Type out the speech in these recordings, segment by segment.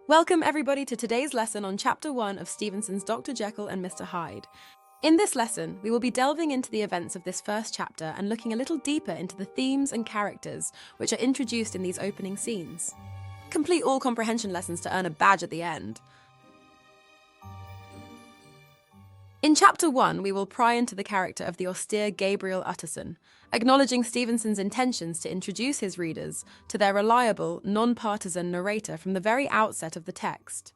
Welcome everybody to today's lesson on Chapter 1 of Stevenson's Dr. Jekyll and Mr Hyde. In this lesson, we will be delving into the events of this first chapter and looking a little deeper into the themes and characters which are introduced in these opening scenes. Complete all comprehension lessons to earn a badge at the end. In Chapter 1, we will pry into the character of the austere Gabriel Utterson, acknowledging Stevenson's intentions to introduce his readers to their reliable, non-partisan narrator from the very outset of the text.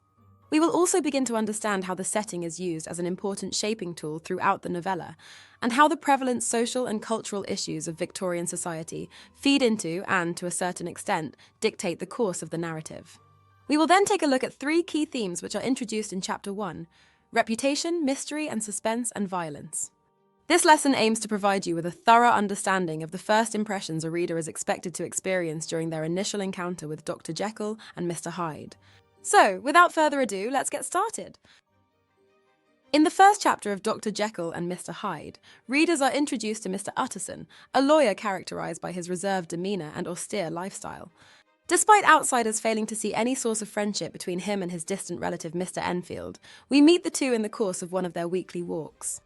We will also begin to understand how the setting is used as an important shaping tool throughout the novella, and how the prevalent social and cultural issues of Victorian society feed into and, to a certain extent, dictate the course of the narrative. We will then take a look at three key themes which are introduced in Chapter 1: reputation, mystery, and suspense and violence. This lesson aims to provide you with a thorough understanding of the first impressions a reader is expected to experience during their initial encounter with Dr. Jekyll and Mr. Hyde. So, without further ado, let's get started. In the first chapter of Dr. Jekyll and Mr. Hyde, readers are introduced to Mr. Utterson, a lawyer characterized by his reserved demeanor and austere lifestyle. Despite outsiders failing to see any source of friendship between him and his distant relative Mr. Enfield, we meet the two in the course of one of their weekly walks.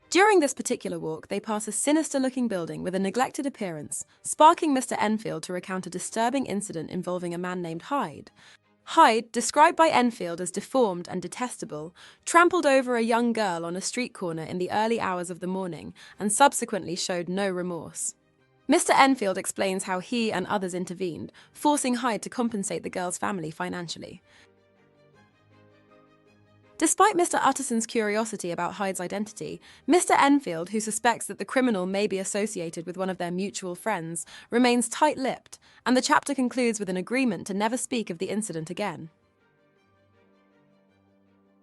During this particular walk, they pass a sinister-looking building with a neglected appearance, sparking Mr. Enfield to recount a disturbing incident involving a man named Hyde. Hyde, described by Enfield as deformed and detestable, trampled over a young girl on a street corner in the early hours of the morning and subsequently showed no remorse. Mr. Enfield explains how he and others intervened, forcing Hyde to compensate the girl's family financially. Despite Mr. Utterson's curiosity about Hyde's identity, Mr. Enfield, who suspects that the criminal may be associated with one of their mutual friends, remains tight-lipped, and the chapter concludes with an agreement to never speak of the incident again.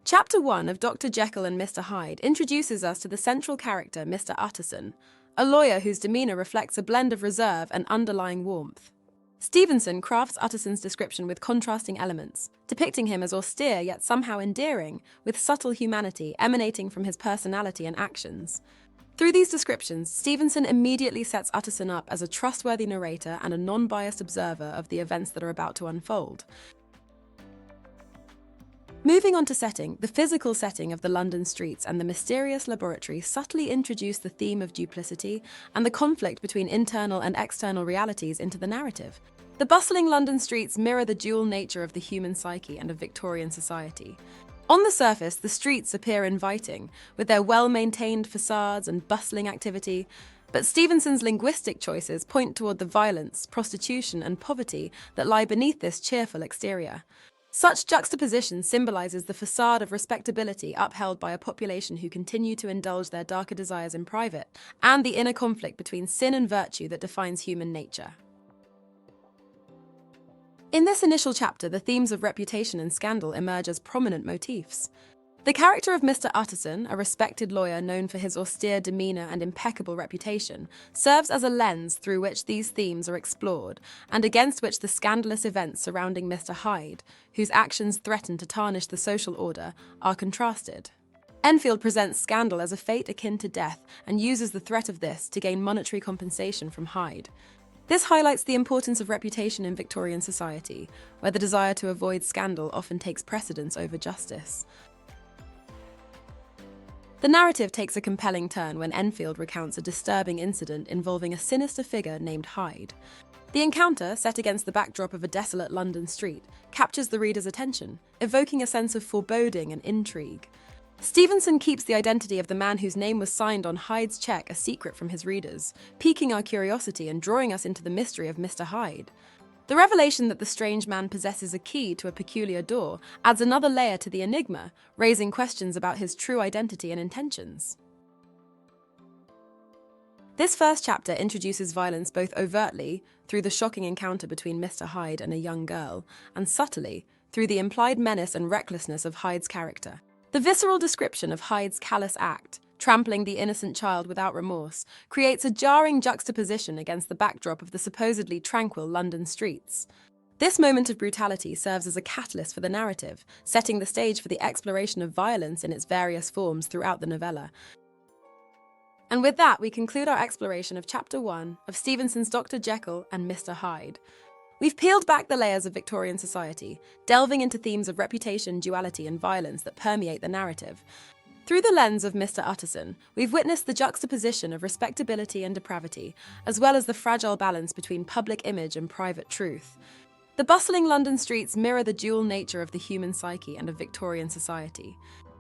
Chapter 1 of Dr. Jekyll and Mr. Hyde introduces us to the central character, Mr. Utterson, a lawyer whose demeanor reflects a blend of reserve and underlying warmth. Stevenson crafts Utterson's description with contrasting elements, depicting him as austere yet somehow endearing, with subtle humanity emanating from his personality and actions. Through these descriptions, Stevenson immediately sets Utterson up as a trustworthy narrator and a non-biased observer of the events that are about to unfold. Moving on to setting, the physical setting of the London streets and the mysterious laboratory subtly introduce the theme of duplicity and the conflict between internal and external realities into the narrative. The bustling London streets mirror the dual nature of the human psyche and of Victorian society. On the surface, the streets appear inviting, with their well-maintained facades and bustling activity, but Stevenson's linguistic choices point toward the violence, prostitution, and poverty that lie beneath this cheerful exterior. Such juxtaposition symbolizes the facade of respectability upheld by a population who continue to indulge their darker desires in private, and the inner conflict between sin and virtue that defines human nature. In this initial chapter, the themes of reputation and scandal emerge as prominent motifs. The character of Mr. Utterson, a respected lawyer known for his austere demeanor and impeccable reputation, serves as a lens through which these themes are explored, and against which the scandalous events surrounding Mr. Hyde, whose actions threaten to tarnish the social order, are contrasted. Enfield presents scandal as a fate akin to death and uses the threat of this to gain monetary compensation from Hyde. This highlights the importance of reputation in Victorian society, where the desire to avoid scandal often takes precedence over justice. The narrative takes a compelling turn when Enfield recounts a disturbing incident involving a sinister figure named Hyde. The encounter, set against the backdrop of a desolate London street, captures the reader's attention, evoking a sense of foreboding and intrigue. Stevenson keeps the identity of the man whose name was signed on Hyde's cheque a secret from his readers, piquing our curiosity and drawing us into the mystery of Mr. Hyde. The revelation that the strange man possesses a key to a peculiar door adds another layer to the enigma, raising questions about his true identity and intentions. This first chapter introduces violence both overtly, through the shocking encounter between Mr. Hyde and a young girl, and subtly, through the implied menace and recklessness of Hyde's character. The visceral description of Hyde's callous act, trampling the innocent child without remorse, creates a jarring juxtaposition against the backdrop of the supposedly tranquil London streets. This moment of brutality serves as a catalyst for the narrative, setting the stage for the exploration of violence in its various forms throughout the novella. And with that, we conclude our exploration of Chapter 1 of Stevenson's Dr. Jekyll and Mr. Hyde. We've peeled back the layers of Victorian society, delving into themes of reputation, duality, and violence that permeate the narrative. Through the lens of Mr Utterson, we've witnessed the juxtaposition of respectability and depravity, as well as the fragile balance between public image and private truth. The bustling London streets mirror the dual nature of the human psyche and of Victorian society.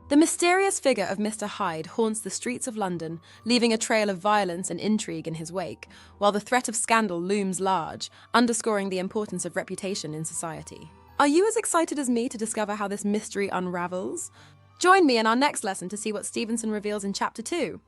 The mysterious figure of Mr Hyde haunts the streets of London, leaving a trail of violence and intrigue in his wake, while the threat of scandal looms large, underscoring the importance of reputation in society. Are you as excited as me to discover how this mystery unravels? Join me in our next lesson to see what Stevenson reveals in Chapter 2.